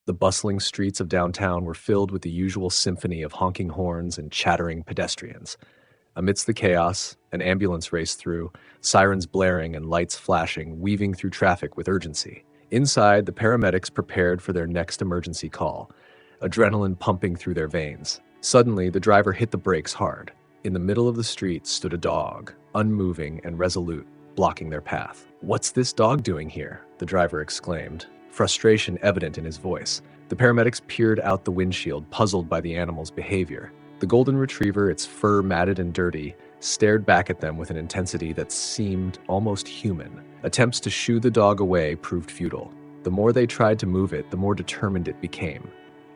The bustling streets of downtown were filled with the usual symphony of honking horns and chattering pedestrians. Amidst the chaos, an ambulance raced through, sirens blaring and lights flashing, weaving through traffic with urgency. Inside, the paramedics prepared for their next emergency call, adrenaline pumping through their veins. Suddenly, the driver hit the brakes hard. In the middle of the street stood a dog, unmoving and resolute, blocking their path. "What's this dog doing here?" the driver exclaimed, frustration evident in his voice. The paramedics peered out the windshield, puzzled by the animal's behavior. The golden retriever, its fur matted and dirty, stared back at them with an intensity that seemed almost human. Attempts to shoo the dog away proved futile. The more they tried to move it, the more determined it became.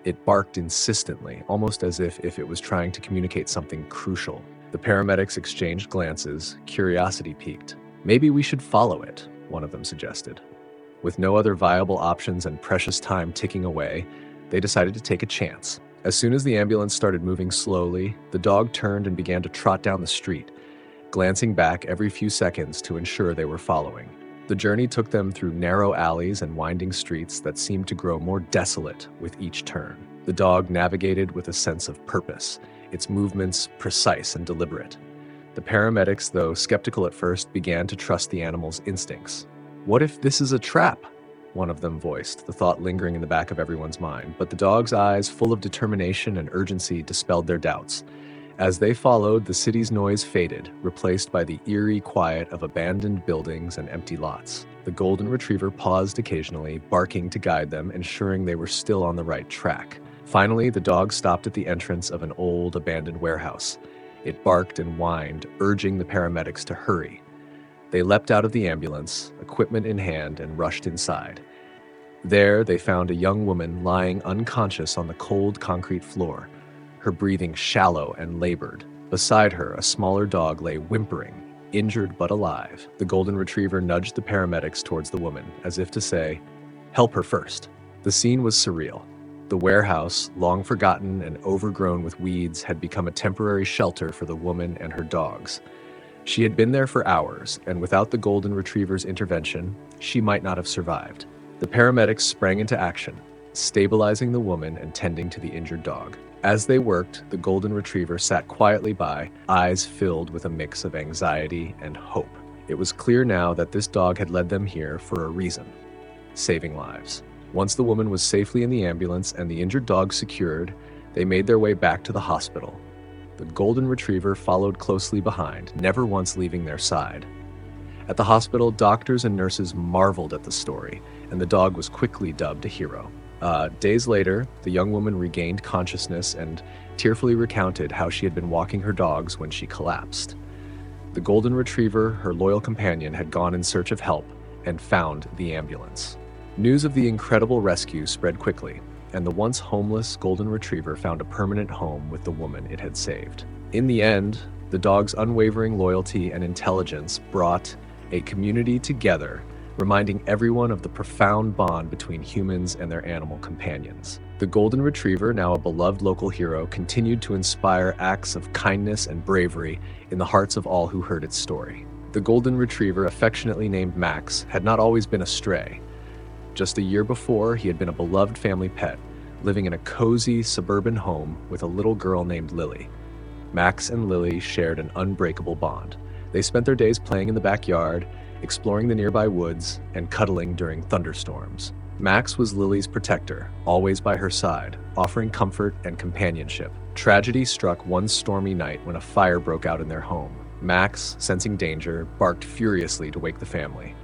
It barked insistently, almost as if it was trying to communicate something crucial. The paramedics exchanged glances, curiosity piqued. "Maybe we should follow it," one of them suggested. With no other viable options and precious time ticking away, they decided to take a chance. As soon as the ambulance started moving slowly, the dog turned and began to trot down the street, glancing back every few seconds to ensure they were following. The journey took them through narrow alleys and winding streets that seemed to grow more desolate with each turn. The dog navigated with a sense of purpose, its movements precise and deliberate. The paramedics, though skeptical at first, began to trust the animal's instincts. "What if this is a trap?" one of them voiced, the thought lingering in the back of everyone's mind. But the dog's eyes, full of determination and urgency, dispelled their doubts. As they followed, the city's noise faded, replaced by the eerie quiet of abandoned buildings and empty lots. The golden retriever paused occasionally, barking to guide them, ensuring they were still on the right track. Finally, the dog stopped at the entrance of an old, abandoned warehouse. It barked and whined, urging the paramedics to hurry. They leapt out of the ambulance, equipment in hand, and rushed inside. There, they found a young woman lying unconscious on the cold concrete floor, her breathing shallow and labored. Beside her, a smaller dog lay whimpering, injured but alive. The golden retriever nudged the paramedics towards the woman, as if to say, "Help her first." The scene was surreal. The warehouse, long forgotten and overgrown with weeds, had become a temporary shelter for the woman and her dogs. She had been there for hours, and without the golden retriever's intervention, she might not have survived. The paramedics sprang into action, stabilizing the woman and tending to the injured dog. As they worked, the golden retriever sat quietly by, eyes filled with a mix of anxiety and hope. It was clear now that this dog had led them here for a reason: saving lives. Once the woman was safely in the ambulance and the injured dog secured, they made their way back to the hospital. The golden retriever followed closely behind, never once leaving their side. At the hospital, doctors and nurses marveled at the story, and the dog was quickly dubbed a hero. Days later, the young woman regained consciousness and tearfully recounted how she had been walking her dogs when she collapsed. The golden retriever, her loyal companion, had gone in search of help and found the ambulance. News of the incredible rescue spread quickly, and the once homeless golden retriever found a permanent home with the woman it had saved. In the end, the dog's unwavering loyalty and intelligence brought a community together, reminding everyone of the profound bond between humans and their animal companions. The golden retriever, now a beloved local hero, continued to inspire acts of kindness and bravery in the hearts of all who heard its story. The golden retriever, affectionately named Max, had not always been a stray. Just a year before, he had been a beloved family pet, living in a cozy suburban home with a little girl named Lily. Max and Lily shared an unbreakable bond. They spent their days playing in the backyard, exploring the nearby woods, and cuddling during thunderstorms. Max was Lily's protector, always by her side, offering comfort and companionship. Tragedy struck one stormy night when a fire broke out in their home. Max, sensing danger, barked furiously to wake the family.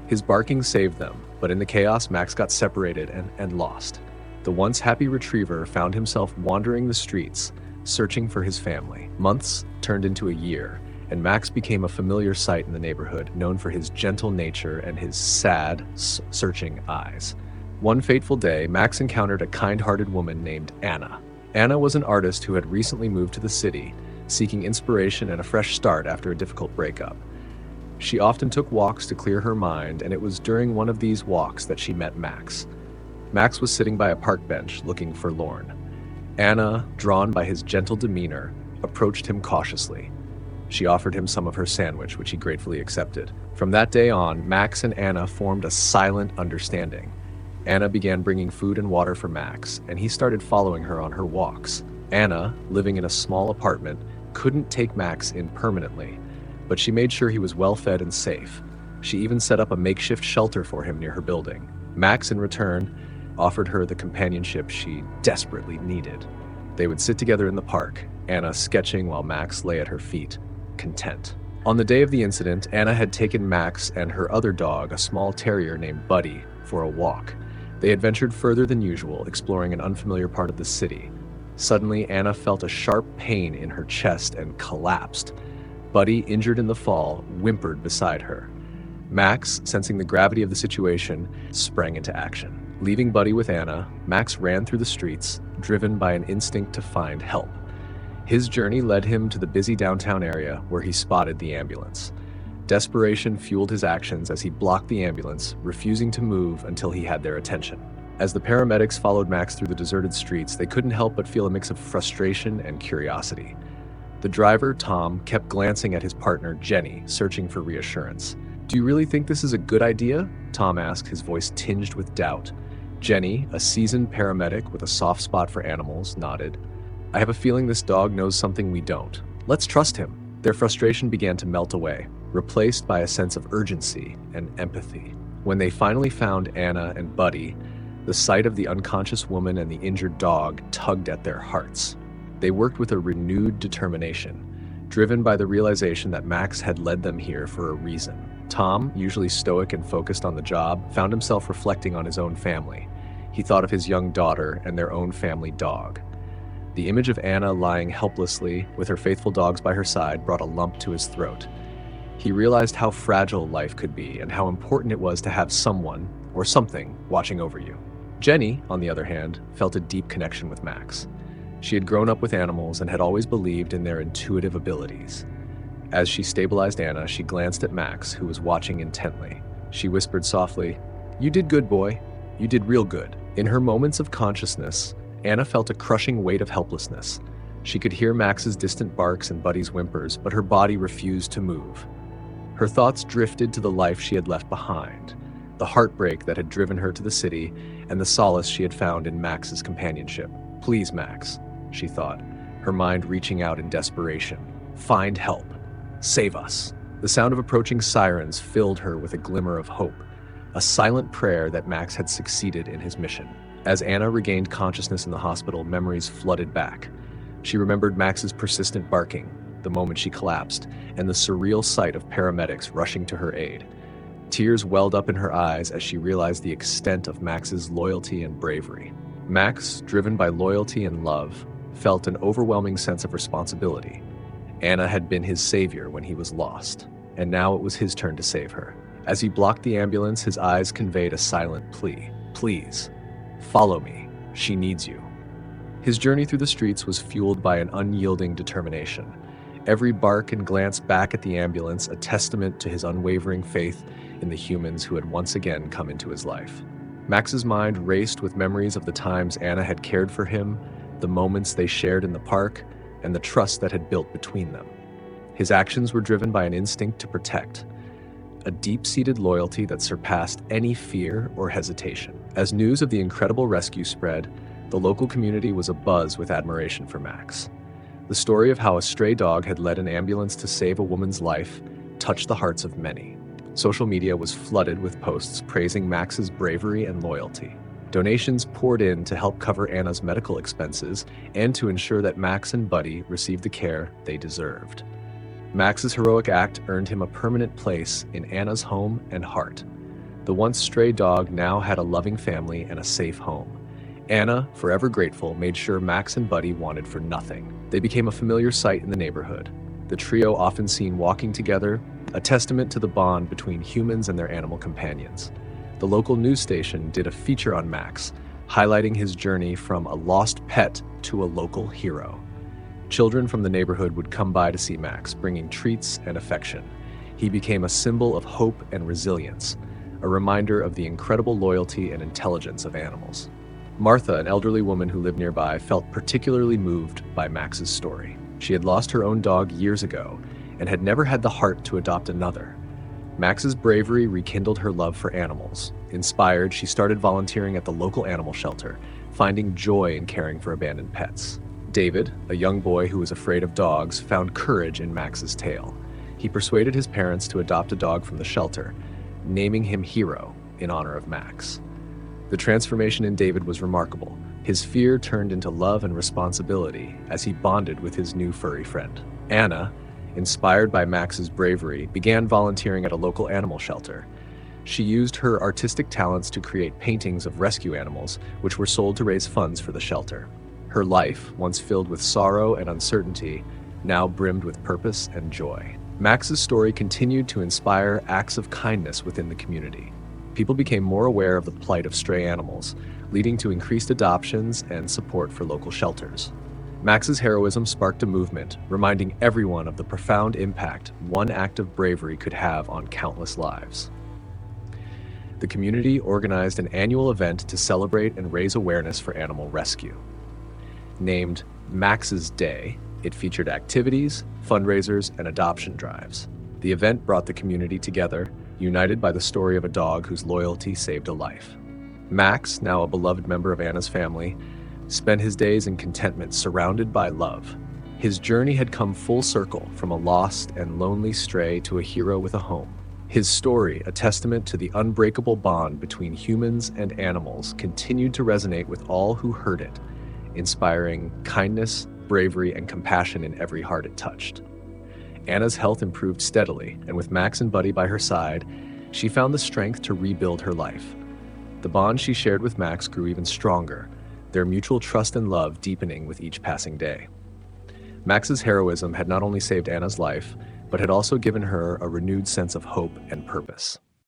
His barking saved them, but in the chaos, Max got separated and lost. The once happy retriever found himself wandering the streets, searching for his family. Months turned into a year, and Max became a familiar sight in the neighborhood, known for his gentle nature and his sad, searching eyes. One fateful day, Max encountered a kind-hearted woman named Anna. Anna was an artist who had recently moved to the city, seeking inspiration and a fresh start after a difficult breakup. She often took walks to clear her mind, and it was during one of these walks that she met Max. Max was sitting by a park bench, looking forlorn. Anna, drawn by his gentle demeanor, approached him cautiously. She offered him some of her sandwich, which he gratefully accepted. From that day on, Max and Anna formed a silent understanding. Anna began bringing food and water for Max, and he started following her on her walks. Anna, living in a small apartment, couldn't take Max in permanently, but she made sure he was well fed and safe. She even set up a makeshift shelter for him near her building. Max, in return, offered her the companionship she desperately needed. They would sit together in the park, Anna sketching while Max lay at her feet, content. On the day of the incident, Anna had taken Max and her other dog, a small terrier named Buddy, for a walk. They had ventured further than usual, exploring an unfamiliar part of the city. Suddenly, Anna felt a sharp pain in her chest and collapsed. Buddy, injured in the fall, whimpered beside her. Max, sensing the gravity of the situation, sprang into action. Leaving Buddy with Anna, Max ran through the streets, driven by an instinct to find help. His journey led him to the busy downtown area where he spotted the ambulance. Desperation fueled his actions as he blocked the ambulance, refusing to move until he had their attention. As the paramedics followed Max through the deserted streets, they couldn't help but feel a mix of frustration and curiosity. The driver, Tom, kept glancing at his partner, Jenny, searching for reassurance. "Do you really think this is a good idea?" Tom asked, his voice tinged with doubt. Jenny, a seasoned paramedic with a soft spot for animals, nodded. "I have a feeling this dog knows something we don't. Let's trust him." Their frustration began to melt away, replaced by a sense of urgency and empathy. When they finally found Anna and Buddy, the sight of the unconscious woman and the injured dog tugged at their hearts. They worked with a renewed determination, driven by the realization that Max had led them here for a reason. Tom, usually stoic and focused on the job, found himself reflecting on his own family. He thought of his young daughter and their own family dog. The image of Anna lying helplessly with her faithful dogs by her side brought a lump to his throat. He realized how fragile life could be and how important it was to have someone, or something, watching over you. Jenny, on the other hand, felt a deep connection with Max. She had grown up with animals and had always believed in their intuitive abilities. As she stabilized Anna, she glanced at Max, who was watching intently. She whispered softly, "You did good, boy. You did real good." In her moments of consciousness, Anna felt a crushing weight of helplessness. She could hear Max's distant barks and Buddy's whimpers, but her body refused to move. Her thoughts drifted to the life she had left behind, the heartbreak that had driven her to the city, and the solace she had found in Max's companionship. "Please, Max," she thought, her mind reaching out in desperation. "Find help. Save us." The sound of approaching sirens filled her with a glimmer of hope, a silent prayer that Max had succeeded in his mission. As Anna regained consciousness in the hospital, memories flooded back. She remembered Max's persistent barking, the moment she collapsed, and the surreal sight of paramedics rushing to her aid. Tears welled up in her eyes as she realized the extent of Max's loyalty and bravery. Max, driven by loyalty and love, felt an overwhelming sense of responsibility. Anna had been his savior when he was lost, and now it was his turn to save her. As he blocked the ambulance, his eyes conveyed a silent plea. "Please, follow me. She needs you." His journey through the streets was fueled by an unyielding determination. Every bark and glance back at the ambulance a testament to his unwavering faith in the humans who had once again come into his life. Max's mind raced with memories of the times Anna had cared for him, the moments they shared in the park, and the trust that had built between them. His actions were driven by an instinct to protect, a deep-seated loyalty that surpassed any fear or hesitation. As news of the incredible rescue spread, the local community was abuzz with admiration for Max. The story of how a stray dog had led an ambulance to save a woman's life touched the hearts of many. Social media was flooded with posts praising Max's bravery and loyalty. Donations poured in to help cover Anna's medical expenses and to ensure that Max and Buddy received the care they deserved. Max's heroic act earned him a permanent place in Anna's home and heart. The once stray dog now had a loving family and a safe home. Anna, forever grateful, made sure Max and Buddy wanted for nothing. They became a familiar sight in the neighborhood, the trio often seen walking together, a testament to the bond between humans and their animal companions. The local news station did a feature on Max, highlighting his journey from a lost pet to a local hero. Children from the neighborhood would come by to see Max, bringing treats and affection. He became a symbol of hope and resilience, a reminder of the incredible loyalty and intelligence of animals. Martha, an elderly woman who lived nearby, felt particularly moved by Max's story. She had lost her own dog years ago and had never had the heart to adopt another. Max's bravery rekindled her love for animals, Inspired, she started volunteering at the local animal shelter, finding joy in caring for abandoned pets. David, a young boy who was afraid of dogs, found courage in Max's tale. He persuaded his parents to adopt a dog from the shelter, naming him Hero in honor of Max. The transformation in David was remarkable. His fear turned into love and responsibility as he bonded with his new furry friend. Anna, inspired by Max's bravery, began volunteering at a local animal shelter. She used her artistic talents to create paintings of rescue animals, which were sold to raise funds for the shelter. Her life, once filled with sorrow and uncertainty, now brimmed with purpose and joy. Max's story continued to inspire acts of kindness within the community. People became more aware of the plight of stray animals, leading to increased adoptions and support for local shelters. Max's heroism sparked a movement, reminding everyone of the profound impact one act of bravery could have on countless lives. The community organized an annual event to celebrate and raise awareness for animal rescue. Named Max's Day, it featured activities, fundraisers, and adoption drives. The event brought the community together, united by the story of a dog whose loyalty saved a life. Max, now a beloved member of Anna's family, spent his days in contentment surrounded by love. His journey had come full circle from a lost and lonely stray to a hero with a home. His story, a testament to the unbreakable bond between humans and animals, continued to resonate with all who heard it, inspiring kindness, bravery, and compassion in every heart it touched. Anna's health improved steadily, and with Max and Buddy by her side, she found the strength to rebuild her life. The bond she shared with Max grew even stronger, their mutual trust and love deepening with each passing day. Max's heroism had not only saved Anna's life, but had also given her a renewed sense of hope and purpose.